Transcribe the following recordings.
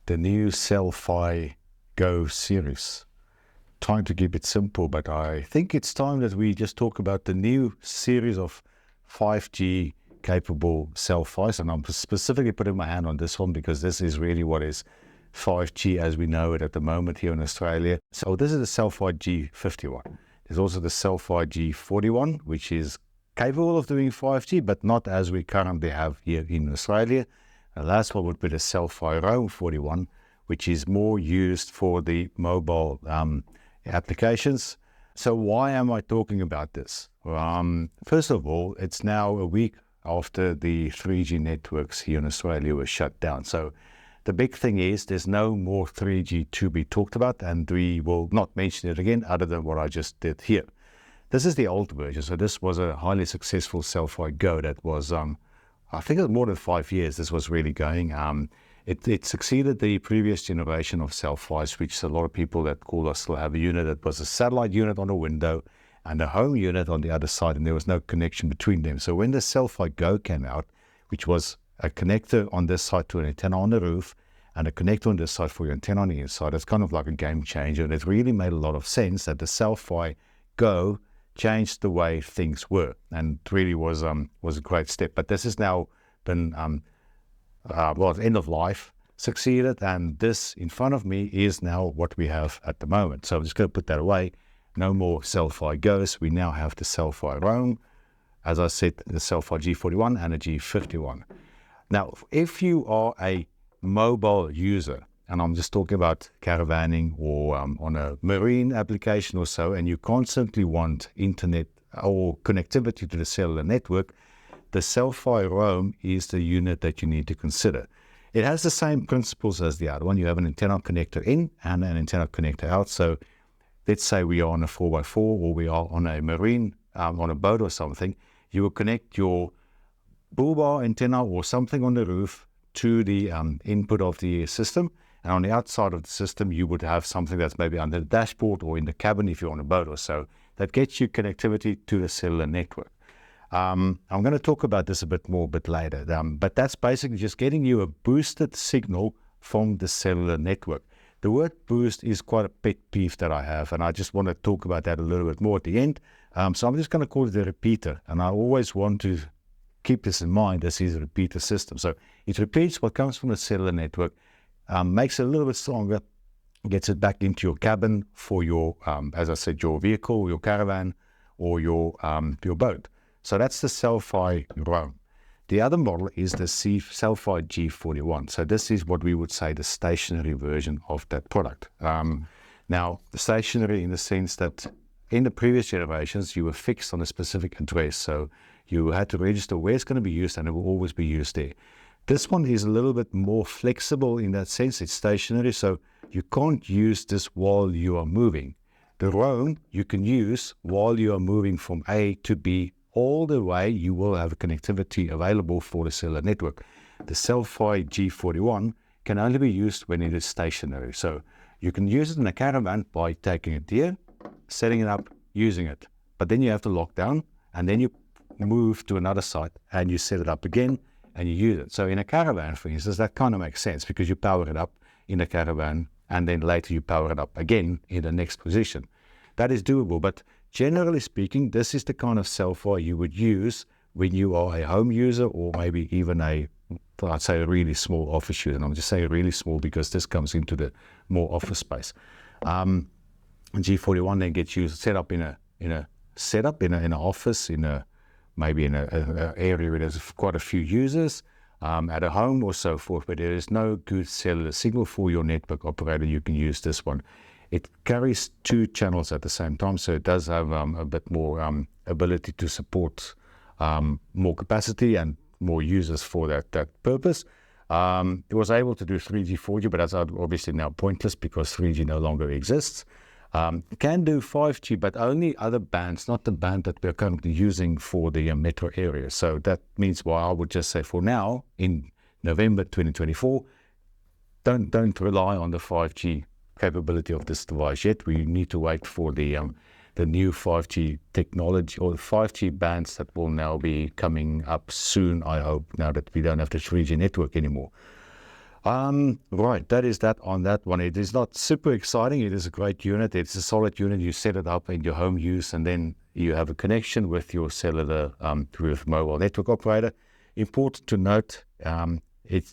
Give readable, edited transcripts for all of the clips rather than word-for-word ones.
the new Cel-Fi Go series. Trying to keep it simple, but I think it's time that we just talk about the new series of 5G capable Cel-Fis, and I'm specifically putting my hand on this one because this is really what is 5G as we know it at the moment here in Australia. So this is the Cel-Fi G51. There's also the Cel-Fi G41, which is capable of doing 5G, but not as we currently have here in Australia. The last one would be the Cel-Fi ROAM R41, which is more used for the mobile applications. So why am I talking about this? First of all, it's now a week after the 3G networks here in Australia were shut down. So the big thing is there's no more 3G to be talked about, and we will not mention it again other than what I just did here. This is the old version. So this was a highly successful Cel-Fi Go that was, I think it was more than 5 years this was really going. It succeeded the previous generation of Cel-Fis, which a lot of people that call us still have a unit that was a satellite unit on the window and a home unit on the other side, and there was no connection between them. So when the Cel-Fi Go came out, which was a connector on this side to an antenna on the roof and a connector on this side for your antenna on the inside, it's kind of like a game changer, and it really made a lot of sense that the Cel-Fi Go changed the way things were, and it really was a great step. But this has now been end of life, succeeded, and this in front of me is now what we have at the moment. So I'm just going to put that away. No more Cel-Fi Goes. We now have the Cel-Fi ROAM, as I said, the Cel-Fi G41 and a G51. Now, if you are a mobile user, and I'm just talking about caravanning or on a marine application or so, and you constantly want internet or connectivity to the cellular network, the Cel-Fi ROAM is the unit that you need to consider. It has the same principles as the other one. You have an antenna connector in and an antenna connector out. So let's say we are on a 4x4 or we are on a marine, on a boat or something. You will connect your bull bar antenna or something on the roof to the input of the system. And on the outside of the system, you would have something that's maybe under the dashboard or in the cabin if you're on a boat or so, that gets you connectivity to the cellular network. I'm going to talk about this a bit more later, but that's basically just getting you a boosted signal from the cellular network. The word boost is quite a pet peeve that I have, and I just want to talk about that a little bit more at the end. So I'm just going to call it a repeater, and I always want to keep this in mind. This is a repeater system. So it repeats what comes from the cellular network, makes it a little bit stronger, gets it back into your cabin for your, as I said, your vehicle, your caravan, or your boat. So that's the Cel-Fi ROAM. The other model is the Cel-Fi G41. So this is what we would say the stationary version of that product. Now, the stationary in the sense that in the previous generations, you were fixed on a specific address. So you had to register where it's going to be used, and it will always be used there. This one is a little bit more flexible in that sense. It's stationary, so you can't use this while you are moving. The ROAM you can use while you are moving from A to B. All the way you will have connectivity available for the cellular network. The Cel-Fi G41 can only be used when it is stationary. So you can use it in a caravan by taking it there, setting it up, using it. But then you have to lock down, and then you move to another site and you set it up again and you use it. So in a caravan, for instance, that kind of makes sense because you power it up in a caravan and then later you power it up again in the next position. That is doable, but generally speaking, this is the kind of Cel-Fi you would use when you are a home user or maybe even I'd say a really small office user. And I'm just saying really small because this comes into the more office space. G41 then gets used set up in an office, maybe in an area where there's quite a few users, at a home or so forth, but there is no good cellular signal for your network operator. You can use this one. It carries 2 channels at the same time, so it does have a bit more ability to support more capacity and more users for that purpose. It was able to do 3G, 4G, but that's obviously now pointless because 3G no longer exists. It can do 5G, but only other bands, not the band that we're currently using for the metro area. So that means, well, I would just say for now, in November 2024, don't rely on the 5G capability of this device yet. We need to wait for the new 5G technology or the 5G bands that will now be coming up soon, I hope, now that we don't have the 3G network anymore. Right, that is that on that one. It is not super exciting. It is a great unit. It's a solid unit. You set it up in your home use, and then you have a connection with your cellular with mobile network operator. Important to note,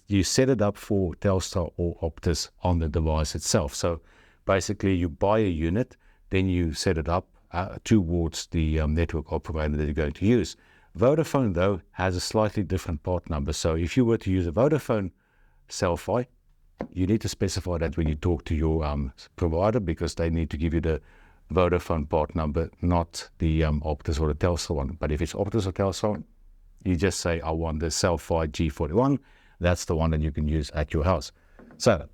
you set it up for Telstar or Optus on the device itself. So basically, you buy a unit, then you set it up towards the network operator that you're going to use. Vodafone, though, has a slightly different part number. So if you were to use a Vodafone Cel-Fi, you need to specify that when you talk to your provider, because they need to give you the Vodafone part number, not the Optus or the Telstar one. But if it's Optus or Telstar, you just say, I want the Cel-Fi G41. That's the one that you can use at your house. So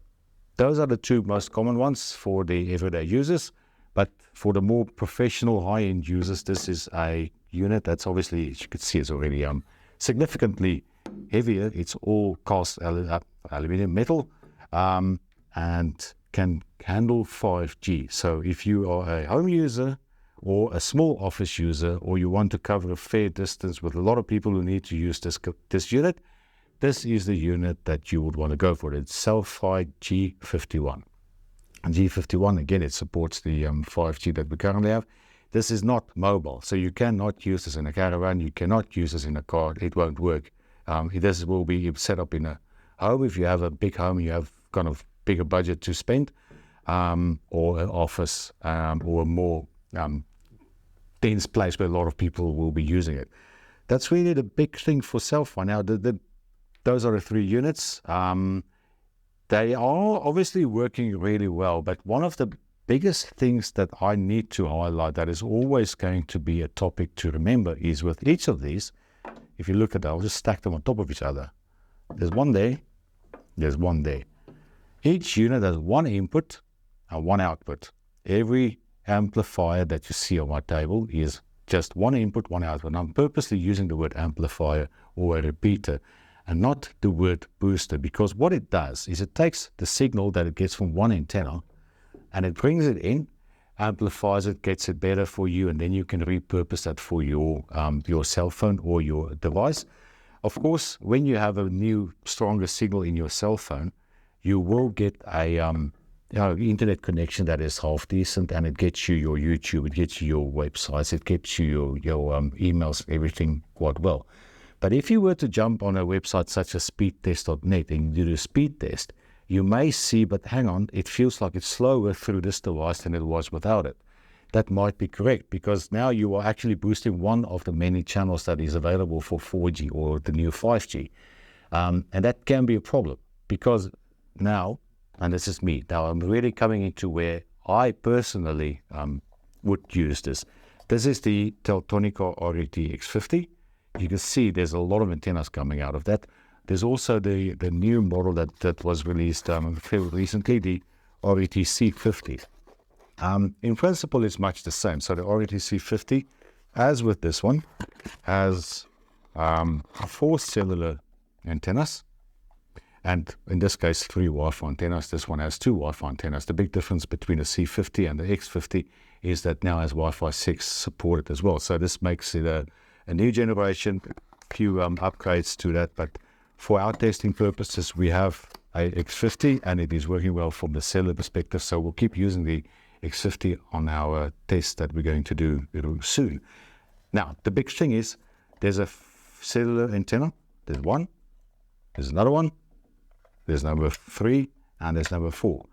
those are the two most common ones for the everyday users. But for the more professional high-end users, this is a unit that's obviously, as you can see, it's already significantly heavier. It's all cast aluminum metal and can handle 5G. So if you are a home user or a small office user, or you want to cover a fair distance with a lot of people who need to use this unit, this is the unit that you would want to go for. It's Cel-Fi G51. And G51, again, it supports the 5G that we currently have. This is not mobile, so you cannot use this in a caravan. You cannot use this in a car. It won't work. This will be set up in a home. If you have a big home, you have kind of bigger budget to spend, or an office, or a more dense place where a lot of people will be using it. That's really the big thing for Cel-Fi. Now, those are the three units. They are obviously working really well, but one of the biggest things that I need to highlight that is always going to be a topic to remember is with each of these, if you look at that, I'll just stack them on top of each other. There's one there, there's one there. Each unit has one input and one output. Every amplifier that you see on my table is just one input, one output. And I'm purposely using the word amplifier or a repeater and not the word booster, because what it does is it takes the signal that it gets from one antenna and it brings it in, amplifies it, gets it better for you, and then you can repurpose that for your cell phone or your device. Of course, when you have a new, stronger signal in your cell phone, you will get a internet connection that is half decent, and it gets you your YouTube, it gets you your websites, it gets you your emails, everything quite well. But if you were to jump on a website such as speedtest.net and do the speed test, you may see, but hang on, it feels like it's slower through this device than it was without it. That might be correct, because now you are actually boosting one of the many channels that is available for 4G or the new 5G. And that can be a problem, because now, and this is me, now I'm really coming into where I personally would use this. This is the Teltonika RUTX50. You can see there's a lot of antennas coming out of that. There's also the new model that was released fairly recently, the RUTC50. In principle, it's much the same. So the RUTC50, as with this one, has 4 cellular antennas, and in this case, 3 Wi-Fi antennas. This one has 2 Wi-Fi antennas. The big difference between the C50 and the X50 is that now has Wi-Fi 6 supported as well. So this makes it a new generation, few upgrades to that, but for our testing purposes, we have a X50, and it is working well from the cellular perspective. So we'll keep using the X50 on our test that we're going to do soon. Now, the big thing is there's a cellular antenna. There's one, there's another one, there's number 3, and there's number 4.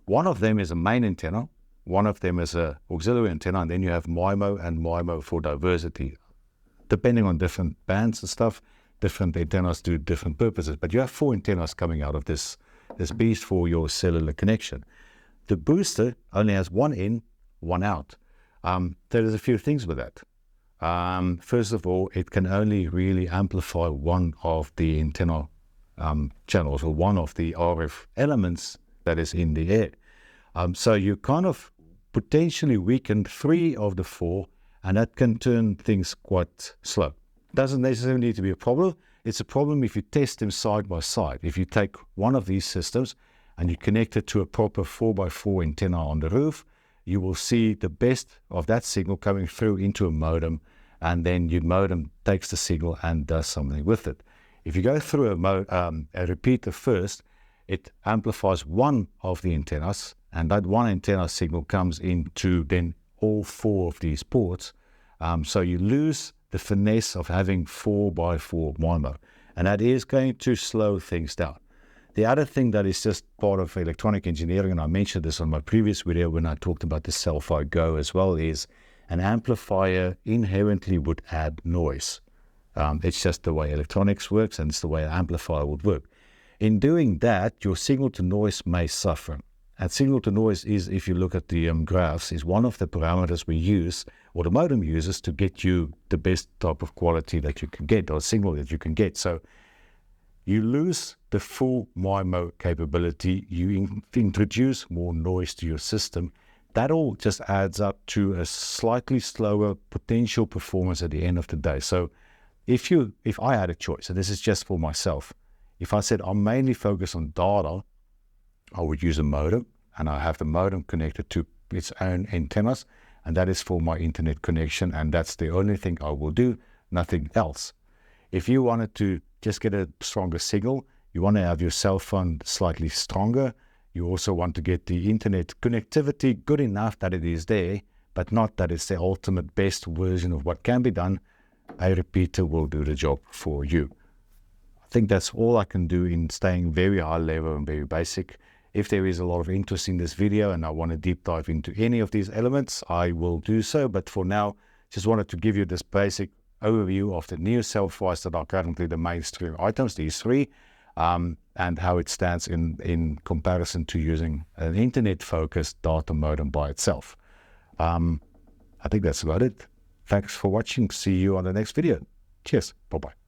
One of them is a main antenna, one of them is an auxiliary antenna, and then you have MIMO and MIMO for diversity. Depending on different bands and stuff, different antennas do different purposes. But you have 4 antennas coming out of this beast for your cellular connection. The booster only has 1 in, 1 out. There is a few things with that. First of all, it can only really amplify one of the antenna channels, or one of the RF elements that is in the air. So you kind of potentially weaken 3 of the 4, and that can turn things quite slow. Doesn't necessarily need to be a problem. It's a problem if you test them side by side. If you take one of these systems and you connect it to a proper 4x4 antenna on the roof, you will see the best of that signal coming through into a modem, and then your modem takes the signal and does something with it. If you go through a repeater first, it amplifies one of the antennas, and that one antenna signal comes into then all 4 of these ports. So you lose the finesse of having 4x4 MIMO, and that is going to slow things down. The other thing that is just part of electronic engineering, and I mentioned this on my previous video when I talked about the Cel-Fi Go as well, is an amplifier inherently would add noise. It's just the way electronics works, and it's the way an amplifier would work. In doing that, your signal to noise may suffer. And signal to noise is, if you look at the graphs, is one of the parameters we use, or the modem uses, to get you the best type of quality that you can get, or signal that you can get. So you lose the full MIMO capability, you introduce more noise to your system. That all just adds up to a slightly slower potential performance at the end of the day. So if I had a choice, and this is just for myself, if I said I'm mainly focused on data, I would use a modem, and I have the modem connected to its own antennas, and that is for my internet connection, and that's the only thing I will do, nothing else. If you wanted to just get a stronger signal, you want to have your cell phone slightly stronger, you also want to get the internet connectivity good enough that it is there, but not that it's the ultimate best version of what can be done, a repeater will do the job for you. I think that's all I can do in staying very high level and very basic. If there is a lot of interest in this video and I want to deep dive into any of these elements, I will do so. But for now, just wanted to give you this basic overview of the new Cel-Fis that are currently the mainstream items, these 3, and how it stands in comparison to using an internet-focused data modem by itself. I think that's about it. Thanks for watching. See you on the next video. Cheers. Bye-bye.